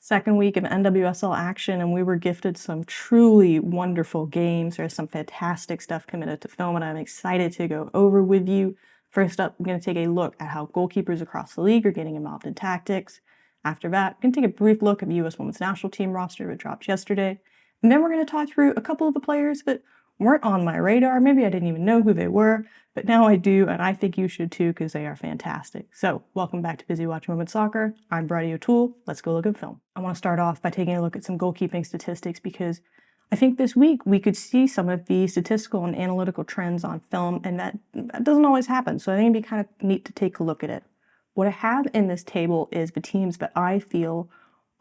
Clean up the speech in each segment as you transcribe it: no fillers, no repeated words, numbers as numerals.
Second week of NWSL action, and we were gifted some truly wonderful games. There's some fantastic stuff committed to film, and I'm excited to go over with you. First up, I'm going to take a look at how goalkeepers across the league are getting involved in tactics. After that, I'm going to take a brief look at the U.S. Women's National Team roster that dropped yesterday. And then we're going to talk through a couple of the players that weren't on my radar. Maybe I didn't even know who they were, but now I do, and I think you should too because they are fantastic. So, welcome back to Busy Watching Women's Soccer. I'm Brady O'Toole. Let's go look at film. I want to start off by taking a look at some goalkeeping statistics because I think this week we could see some of the statistical and analytical trends on film, and that doesn't always happen, so I think it'd be kind of neat to take a look at it. What I have in this table is the teams that I feel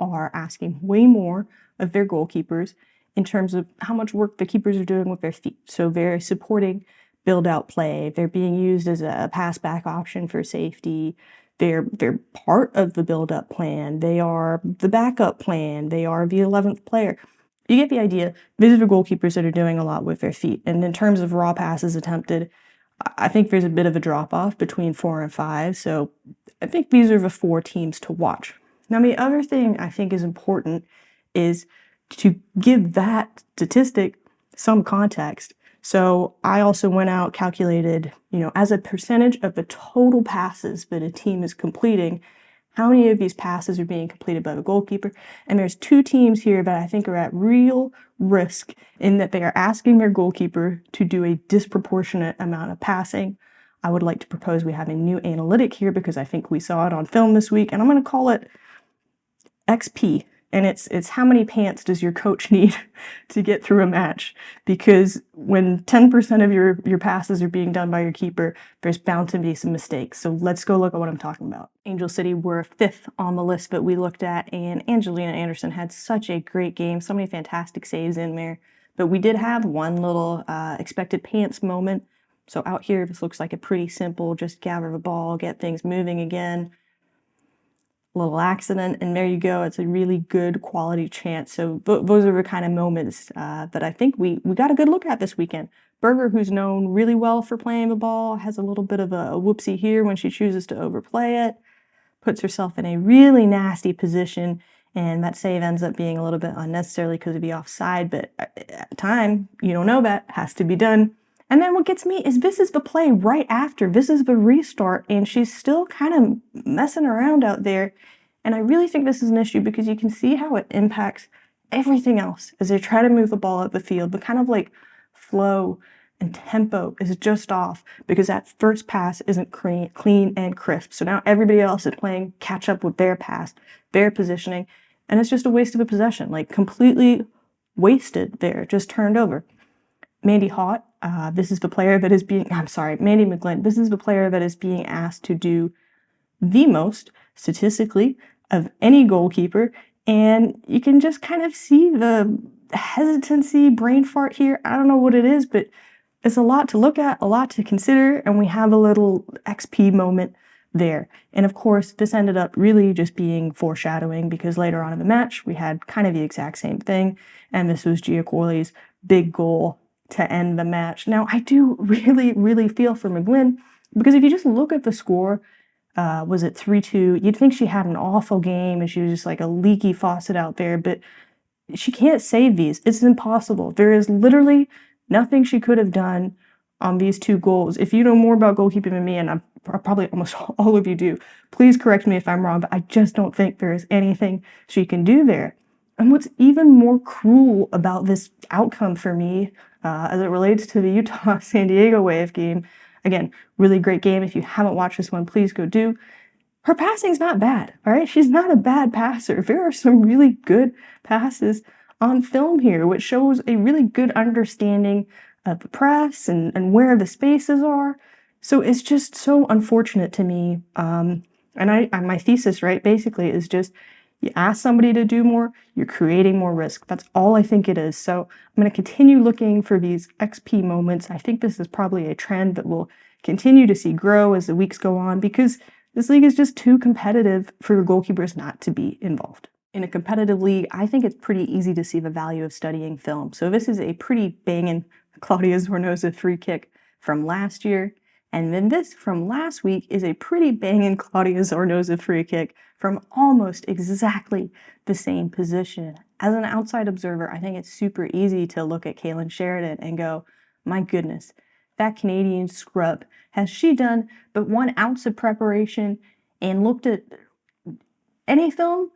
are asking way more of their goalkeepers in terms of how much work the keepers are doing with their feet. So they're supporting build-out play. They're being used as a pass-back option for safety. They're part of the build-up plan. They are the backup plan. They are the 11th player. You get the idea. These are the goalkeepers that are doing a lot with their feet. And in terms of raw passes attempted, I think there's a bit of a drop-off between 4 and 5. So I think these are the 4 teams to watch. Now, the other thing I think is important is to give that statistic some context. So I also went out, calculated, as a percentage of the total passes that a team is completing, how many of these passes are being completed by the goalkeeper. And there's 2 teams here that I think are at real risk in that they are asking their goalkeeper to do a disproportionate amount of passing. I would like to propose we have a new analytic here because I think we saw it on film this week, and I'm going to call it XP. And it's how many pants does your coach need to get through a match? Because when 10% of your passes are being done by your keeper, there's bound to be some mistakes. So let's go look at what I'm talking about. Angel City were 5th on the list that we looked at, and Angelina Anderson had such a great game, so many fantastic saves in there. But we did have one little expected pants moment. So out here, this looks like a pretty simple, just gather the ball, get things moving again. Little accident, and there you go. It's a really good quality chance. So those are the kind of moments that I think we got a good look at this weekend. Berger, who's known really well for playing the ball, has a little bit of a whoopsie here when she chooses to overplay it, puts herself in a really nasty position, and that save ends up being a little bit unnecessarily because of the offside, but at the time, you don't know that, has to be done. And then what gets me is this is the play right after. This is the restart, and she's still kind of messing around out there. And I really think this is an issue because you can see how it impacts everything else as they try to move the ball up the field. The kind of like flow and tempo is just off because that first pass isn't clean and crisp. So now everybody else is playing catch up with their pass, their positioning, and it's just a waste of a possession, like completely wasted there, just turned over. Mandy Haught, this is the player that is being, Mandy McGlynn, this is the player that is being asked to do the most, statistically, of any goalkeeper, and you can just kind of see the hesitancy, brain fart here. I don't know what it is, but it's a lot to look at, a lot to consider, and we have a little XP moment there. And of course, this ended up really just being foreshadowing because later on in the match, we had kind of the exact same thing, and this was Gia Corley's big goal to end the match. Now, I do really, really feel for McGlynn because if you just look at the score, was it 3-2? You'd think she had an awful game and she was just like a leaky faucet out there, but she can't save these. It's impossible. There is literally nothing she could have done on these 2 goals. If you know more about goalkeeping than me, and I'm probably almost all of you do, please correct me if I'm wrong, but I just don't think there is anything she can do there. And what's even more cruel about this outcome for me, as it relates to the Utah-San Diego Wave game, again, really great game. If you haven't watched this one, please go do. Her passing's not bad, all right? She's not a bad passer. There are some really good passes on film here, which shows a really good understanding of the press and where the spaces are. So it's just so unfortunate to me. And my thesis, right, basically is just you ask somebody to do more, you're creating more risk. That's all I think it is. So I'm going to continue looking for these XP moments. I think this is probably a trend that we'll continue to see grow as the weeks go on because this league is just too competitive for goalkeepers not to be involved. In a competitive league, I think it's pretty easy to see the value of studying film. So this is a pretty banging Claudia Zornoza free kick from last year. And then this from last week is a pretty banging Claudia Zornoza free kick from almost exactly the same position. As an outside observer, I think it's super easy to look at Kaylin Sheridan and go, my goodness, that Canadian scrub, has she done but 1 ounce of preparation and looked at any film?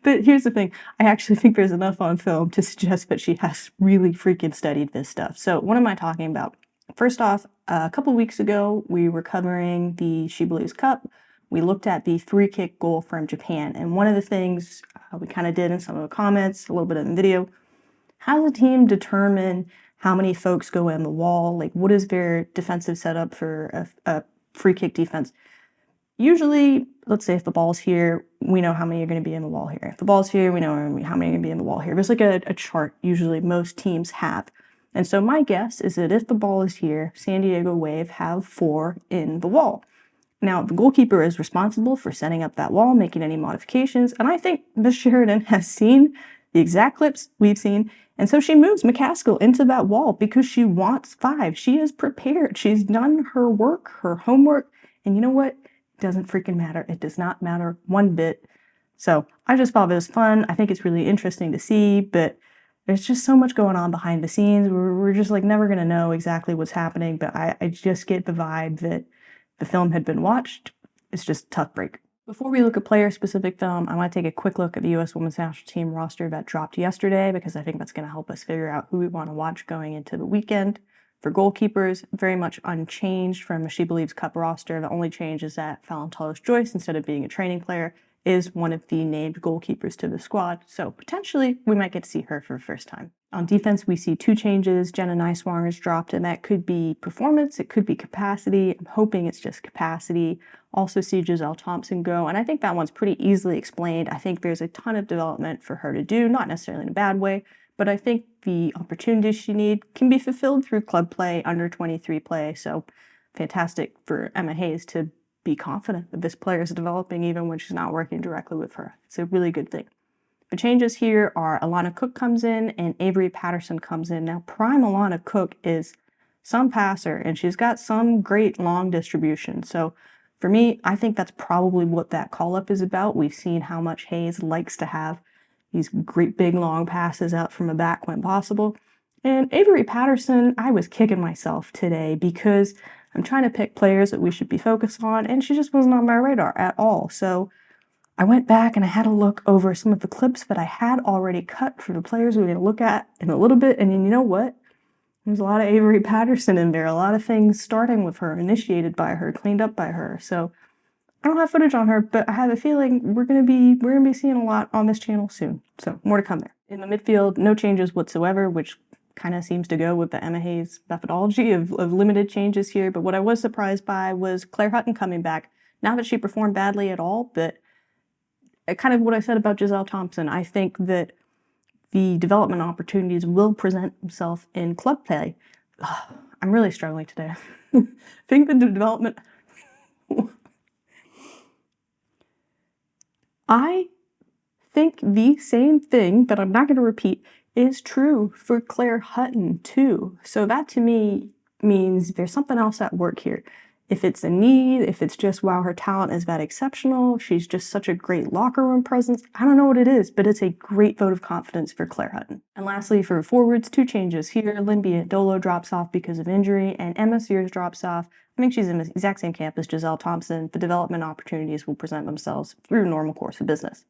But here's the thing, I actually think there's enough on film to suggest that she has really freaking studied this stuff. So what am I talking about? First off, a couple weeks ago, we were covering the She Believes Cup. We looked at the free kick goal from Japan, and one of the things we kind of did in some of the comments, a little bit in the video, how does a team determine how many folks go in the wall? Like, what is their defensive setup for a free kick defense? Usually, let's say if the ball's here, we know how many are going to be in the wall here. If the ball's here, we know how many are going to be in the wall here. There's like a chart usually most teams have. And so my guess is that if the ball is here, San Diego Wave have 4 in the wall. Now, the goalkeeper is responsible for setting up that wall, making any modifications, and I think Miss Sheridan has seen the exact clips we've seen, and so she moves McCaskill into that wall because she wants 5. She is prepared. She's done her work, her homework, and you know what? It doesn't freaking matter. It does not matter one bit. So I just thought it was fun. I think it's really interesting to see, but there's just so much going on behind the scenes. We're just like never going to know exactly what's happening, but I just get the vibe that the film had been watched. It's just a tough break. Before we look at player-specific film, I want to take a quick look at the U.S. Women's National Team roster that dropped yesterday because I think that's going to help us figure out who we want to watch going into the weekend. For goalkeepers, very much unchanged from the She Believes Cup roster. The only change is that Fallon Tullis-Joyce, instead of being a training player, is one of the named goalkeepers to the squad, so potentially we might get to see her for the first time. On defense, we see 2 changes. Jenna Niswanger is dropped, and that could be performance, it could be capacity. I'm hoping it's just capacity. Also see Giselle Thompson go, and I think that one's pretty easily explained. I think there's a ton of development for her to do, not necessarily in a bad way, but I think the opportunities she needs can be fulfilled through club play, under 23 play, so fantastic for Emma Hayes to be confident that this player is developing even when she's not working directly with her. It's a really good thing. The changes here are Alana Cook comes in and Avery Patterson comes in. Now, prime Alana Cook is some passer, and she's got some great long distribution. So for me, I think that's probably what that call-up is about. We've seen how much Hayes likes to have these great big long passes out from the back when possible. And Avery Patterson, I was kicking myself today because I'm trying to pick players that we should be focused on, and she just wasn't on my radar at all. So I went back and I had a look over some of the clips that I had already cut for the players we're going to look at in a little bit, and you know what? There's a lot of Avery Patterson in there, a lot of things starting with her, initiated by her, cleaned up by her. So I don't have footage on her, but I have a feeling we're gonna be seeing a lot on this channel soon. So more to come there. In the midfield, no changes whatsoever, which kind of seems to go with the Emma Hayes methodology of limited changes here. But what I was surprised by was Claire Hutton coming back. Not that she performed badly at all, but kind of what I said about Giselle Thompson. I think that the development opportunities will present themselves in club play. I'm really struggling today. I think the development... I think the same thing that I'm not going to repeat is true for Claire Hutton too. So that to me means there's something else at work here. If it's a need, if it's just, wow, her talent is that exceptional, she's just such a great locker room presence, I don't know what it is, but it's a great vote of confidence for Claire Hutton. And lastly, for forwards, 2 changes here. Linby Dolo drops off because of injury, and Emma Sears drops off. I think she's in the exact same camp as Giselle Thompson. The development opportunities will present themselves through normal course of business.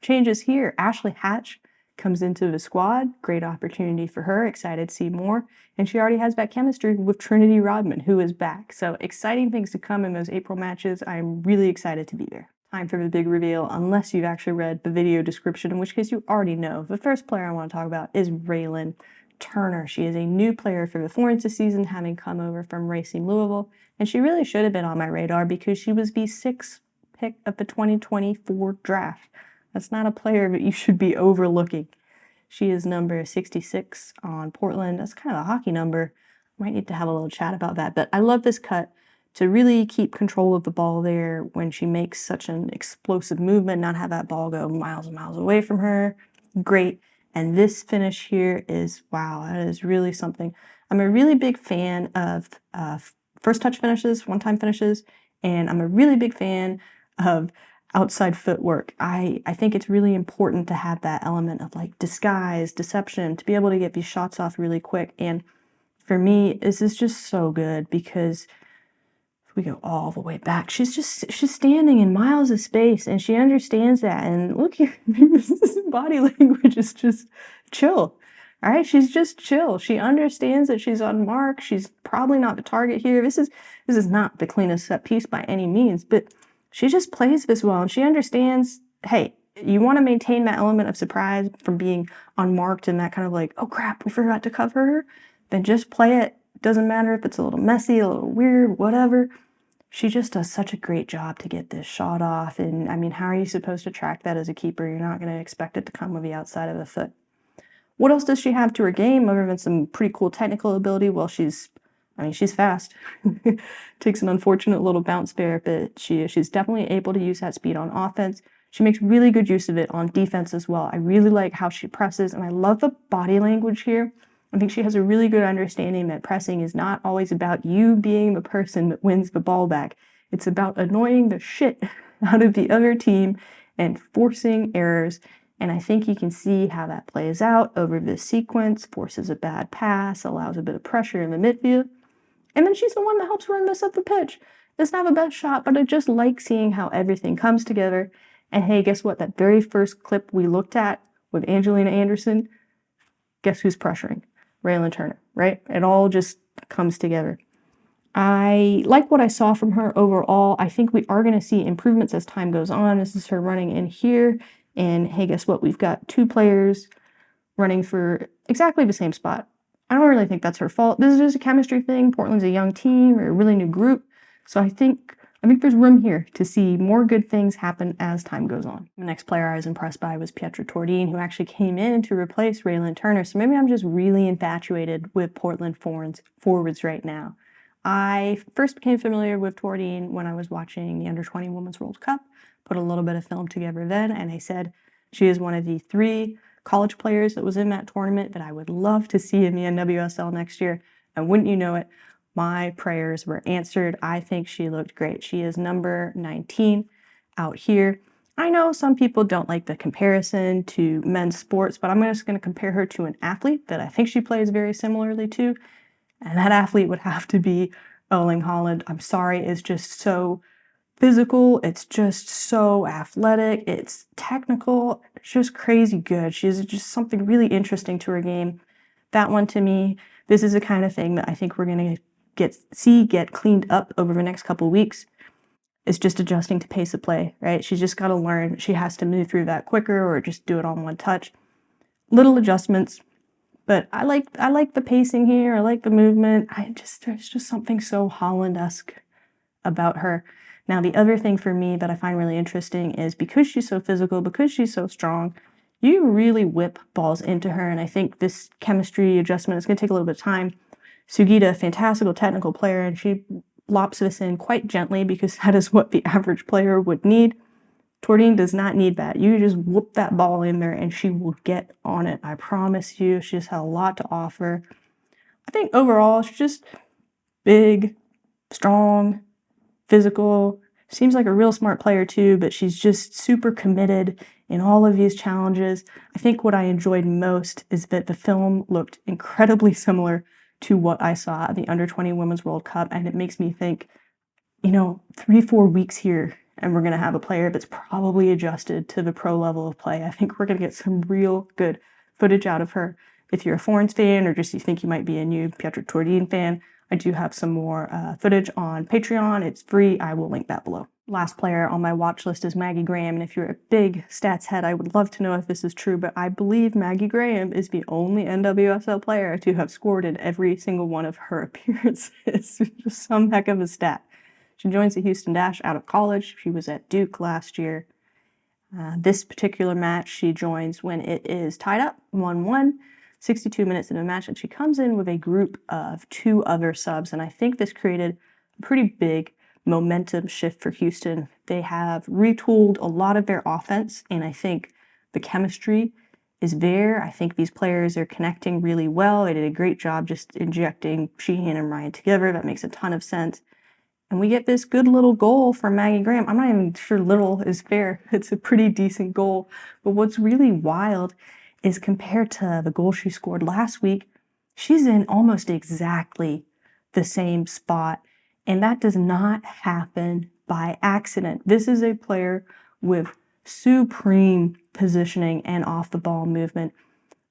Changes here, Ashley Hatch comes into the squad, great opportunity for her, excited to see more, and she already has that chemistry with Trinity Rodman, who is back. So exciting things to come in those April matches. I'm really excited to be there. Time for the big reveal, unless you've actually read the video description, in which case you already know. The first player I want to talk about is Reilyn Turner. She is a new player for the Thorns this season, having come over from Racing Louisville, and she really should have been on my radar because she was the 6th pick of the 2024 draft. That's not a player that you should be overlooking. She is number 66 on Portland. That's kind of a hockey number. Might need to have a little chat about that. But I love this cut to really keep control of the ball there when she makes such an explosive movement, not have that ball go miles and miles away from her. Great. And this finish here is, wow, that is really something. I'm a really big fan of first touch finishes, one-time finishes, and I'm a really big fan of outside footwork. I think it's really important to have that element of like disguise, deception, to be able to get these shots off really quick. And for me, this is just so good because if we go all the way back, she's standing in miles of space and she understands that. And look here, this body language is just chill. All right, she's just chill. She understands that she's on mark. She's probably not the target here. This is not the cleanest set piece by any means, but she just plays this well and she understands, hey, you want to maintain that element of surprise from being unmarked and that kind of like, oh crap, we forgot to cover her, then just play it. Doesn't matter if it's a little messy, a little weird, whatever. She just does such a great job to get this shot off. And I mean, how are you supposed to track that as a keeper? You're not going to expect it to come with the outside of the foot. What else does she have to her game other than some pretty cool technical ability? Well, she's fast. Takes an unfortunate little bounce there, but she's definitely able to use that speed on offense. She makes really good use of it on defense as well. I really like how she presses, and I love the body language here. I think she has a really good understanding that pressing is not always about you being the person that wins the ball back. It's about annoying the shit out of the other team and forcing errors. And I think you can see how that plays out over this sequence, forces a bad pass, allows a bit of pressure in the midfield. And then she's the one that helps run this up the pitch. It's not the best shot, but I just like seeing how everything comes together. And hey, guess what? That very first clip we looked at with Angelina Anderson, guess who's pressuring? Reilyn Turner, right? It all just comes together. I like what I saw from her overall. I think we are going to see improvements as time goes on. This is her running in here. And hey, guess what? We've got two players running for exactly the same spot. I don't really think that's her fault. This is just a chemistry thing. Portland's a young team or a really new group. So I think there's room here to see more good things happen as time goes on. The next player I was impressed by was Pietra Tordin, who actually came in to replace Reilyn Turner. So maybe I'm just really infatuated with Portland forwards right now. I first became familiar with Torine when I was watching the Under-20 Women's World Cup, put a little bit of film together then, and I said she is one of the 3 college players that was in that tournament that I would love to see in the NWSL next year. And wouldn't you know it, my prayers were answered. I think she looked great. She is number 19 out here. I know some people don't like the comparison to men's sports, but I'm just going to compare her to an athlete that I think she plays very similarly to. And that athlete would have to be Erling Haaland. I'm sorry, it's just so physical. It's just so athletic. It's technical. It's just crazy good. She has just something really interesting to her game. That one to me, this is the kind of thing that I think we're going to get cleaned up over the next couple weeks. It's just adjusting to pace of play, right? She's just got to learn. She has to move through that quicker or just do it on one touch. Little adjustments. But I like the pacing here. I like the movement. There's just something so Haaland-esque about her. Now, the other thing for me that I find really interesting is because she's so physical, because she's so strong, you really whip balls into her. And I think this chemistry adjustment is going to take a little bit of time. Sugita, fantastical technical player, and she lops this in quite gently because that is what the average player would need. Torine does not need that. You just whoop that ball in there and she will get on it. I promise you. She just had a lot to offer. I think overall, she's just big, strong, physical. Seems like a real smart player too, but she's just super committed in all of these challenges. I think what I enjoyed most is that the film looked incredibly similar to what I saw at the Under-20 Women's World Cup, and it makes me think, 3-4 weeks here, and we're going to have a player that's probably adjusted to the pro level of play. I think we're going to get some real good footage out of her. If you're a Florence fan or just you think you might be a new Pietra Tordin fan, I do have some more footage on Patreon. It's free. I will link that below. Last player on my watch list is Maggie Graham, and if you're a big stats head, I would love to know if this is true, but I believe Maggie Graham is the only NWSL player to have scored in every single one of her appearances. Just some heck of a stat. She joins the Houston Dash out of college. She was at Duke last year. This particular match, she joins when it is tied up, 1-1, 62 minutes in a match, and she comes in with a group of 2 other subs, and I think this created a pretty big momentum shift for Houston. They have retooled a lot of their offense, and I think the chemistry is there. I think these players are connecting really well. They did a great job just injecting Sheehan and Ryan together. That makes a ton of sense. And we get this good little goal from Maggie Graham. I'm not even sure little is fair. It's a pretty decent goal. But what's really wild is compared to the goal she scored last week, she's in almost exactly the same spot. And that does not happen by accident. This is a player with supreme positioning and off the ball movement.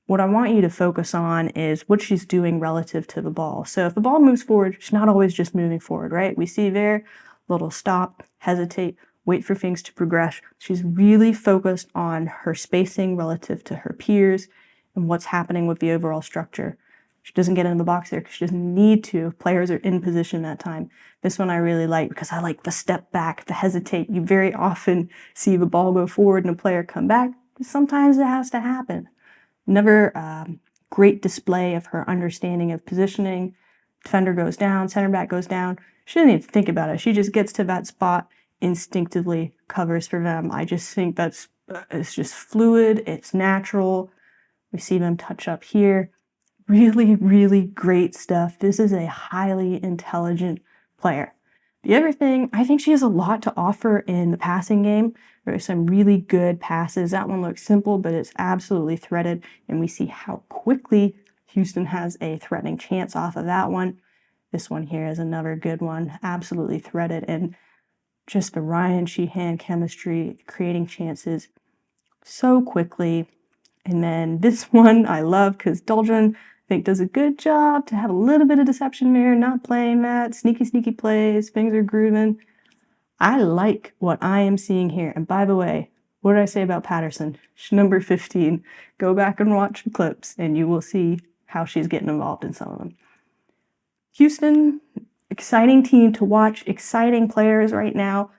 What I want you to focus on is what she's doing relative to the ball. So if the ball moves forward, she's not always just moving forward, right? We see there, little stop, hesitate, wait for things to progress. She's really focused on her spacing relative to her peers and what's happening with the overall structure. She doesn't get in the box there because she doesn't need to. Players are in position that time. This one I really like because I like the step back, the hesitate. You very often see the ball go forward and a player come back. Sometimes it has to happen. Another great display of her understanding of positioning. Defender goes down, center back goes down. She doesn't even think about it. She just gets to that spot, instinctively covers for them. I just think that's it's just fluid, it's natural. We see them touch up here. Really, really great stuff. This is a highly intelligent player. The other thing, I think she has a lot to offer in the passing game. There are some really good passes. That one looks simple, but it's absolutely threaded. And we see how quickly Houston has a threatening chance off of that one. This one here is another good one, absolutely threaded. And just the Ryan Sheehan chemistry, creating chances so quickly. And then this one I love because Tordin, I think, does a good job to have a little bit of deception there, not playing that. Sneaky plays, things are grooving. I like what I am seeing here. And by the way, what did I say about Patterson? She's number 15. Go back and watch the clips and you will see how she's getting involved in some of them. Houston, exciting team to watch, exciting players right now.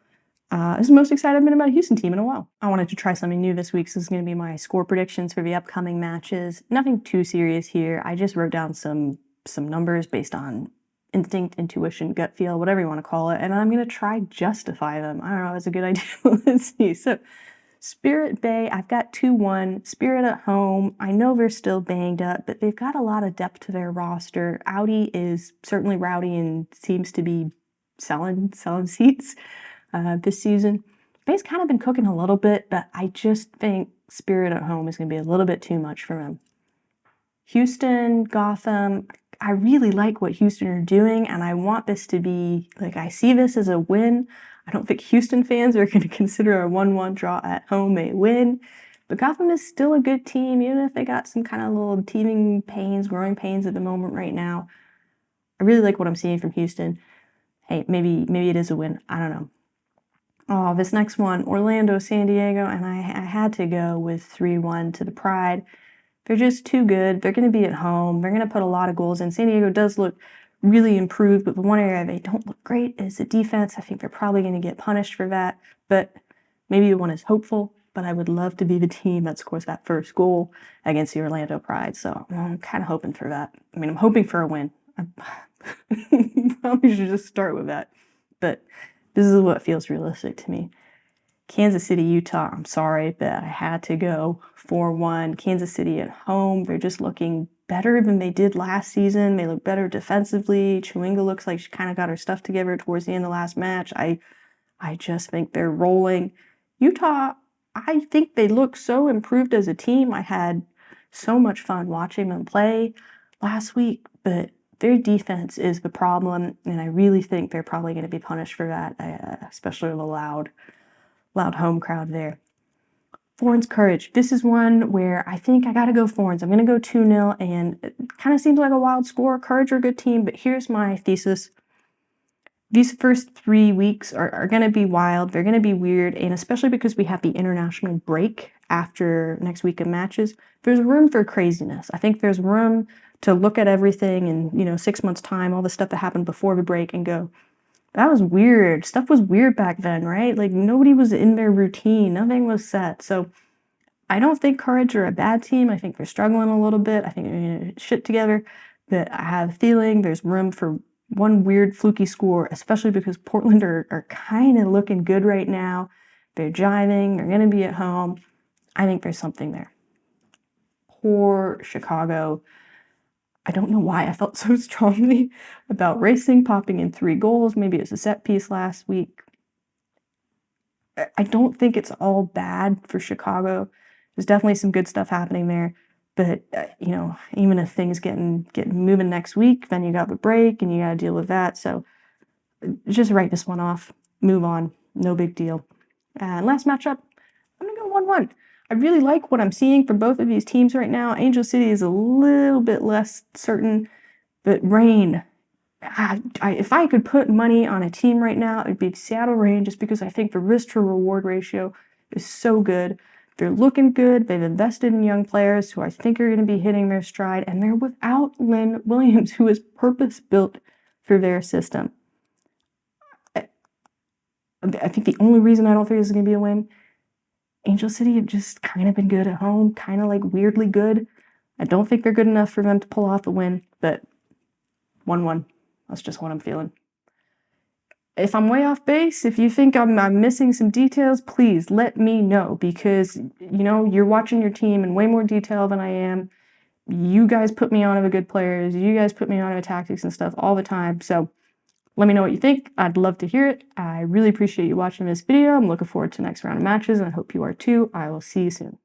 This is the most excited I've been about a Houston team in a while. I wanted to try something new this week, so this is going to be my score predictions for the upcoming matches. Nothing too serious here. I just wrote down some numbers based on instinct, intuition, gut feel, whatever you want to call it, and I'm going to try justify them. I don't know, it's a good idea. Let's see. So Spirit Bay, I've got 2-1. Spirit at home, I know they're still banged up, but they've got a lot of depth to their roster. Audi is certainly rowdy and seems to be selling seats. This season. Bay's kind of been cooking a little bit, but I just think Spirit at home is going to be a little bit too much for them. Houston, Gotham, I really like what Houston are doing, and I want this to be, like, I see this as a win. I don't think Houston fans are going to consider a 1-1 draw at home a win, but Gotham is still a good team, even if they got some kind of little teething pains, growing pains at the moment right now. I really like what I'm seeing from Houston. Hey, maybe it is a win. I don't know. Oh, this next one, Orlando, San Diego, and I had to go with 3-1 to the Pride. They're just too good. They're going to be at home. They're going to put a lot of goals in. San Diego does look really improved, but the one area they don't look great is the defense. I think they're probably going to get punished for that, but maybe the one is hopeful, but I would love to be the team that scores that first goal against the Orlando Pride, so I'm kind of hoping for that. I mean, I'm hoping for a win. I probably should just start with that, but this is what feels realistic to me. Kansas City, Utah, I'm sorry, but I had to go 4-1. Kansas City at home, they're just looking better than they did last season. They look better defensively. Chewinga looks like she kind of got her stuff together towards the end of the last match. I just think they're rolling. Utah, I think they look so improved as a team. I had so much fun watching them play last week, but their defense is the problem, and I really think they're probably going to be punished for that, especially the loud home crowd there. Foreign's Courage. This is one where I think I got to go Foreign's. I'm going to go 2-0, and it kind of seems like a wild score. Courage are a good team, but here's my thesis. These first 3 weeks are going to be wild. They're going to be weird, and especially because we have the international break after next week of matches, there's room for craziness. I think there's room to look at everything in, 6 months' time, all the stuff that happened before the break, and go, that was weird. Stuff was weird back then, right? Like, nobody was in their routine. Nothing was set. So I don't think Courage are a bad team. I think they're struggling a little bit. I think they're going to get shit together. But I have a feeling there's room for one weird fluky score, especially because Portland are kind of looking good right now. They're jiving. They're going to be at home. I think there's something there. poor Chicago. I don't know why I felt so strongly about Racing popping in 3 goals. Maybe it was a set piece last week. I don't think it's all bad for Chicago. There's definitely some good stuff happening there. But, you know, even if things get moving next week, then you got the break and you got to deal with that. So just write this one off. Move on. No big deal. And last matchup, I'm going to go 1-1. I really like what I'm seeing from both of these teams right now. Angel City is a little bit less certain, but Reign, if I could put money on a team right now, it would be Seattle Reign, just because I think the risk to reward ratio is so good. They're looking good. They've invested in young players who I think are going to be hitting their stride, and they're without Lynn Williams, who is purpose-built for their system. I think the only reason I don't think this is going to be a win, Angel City have just kind of been good at home, kind of like weirdly good. I don't think they're good enough for them to pull off a win, but 1-1. That's just what I'm feeling. If I'm way off base, if you think I'm missing some details, please let me know, because, you know, you're watching your team in way more detail than I am. You guys put me on of the good players. You guys put me on of the tactics and stuff all the time. So let me know what you think. I'd love to hear it. I really appreciate you watching this video. I'm looking forward to the next round of matches, and I hope you are too. I will see you soon.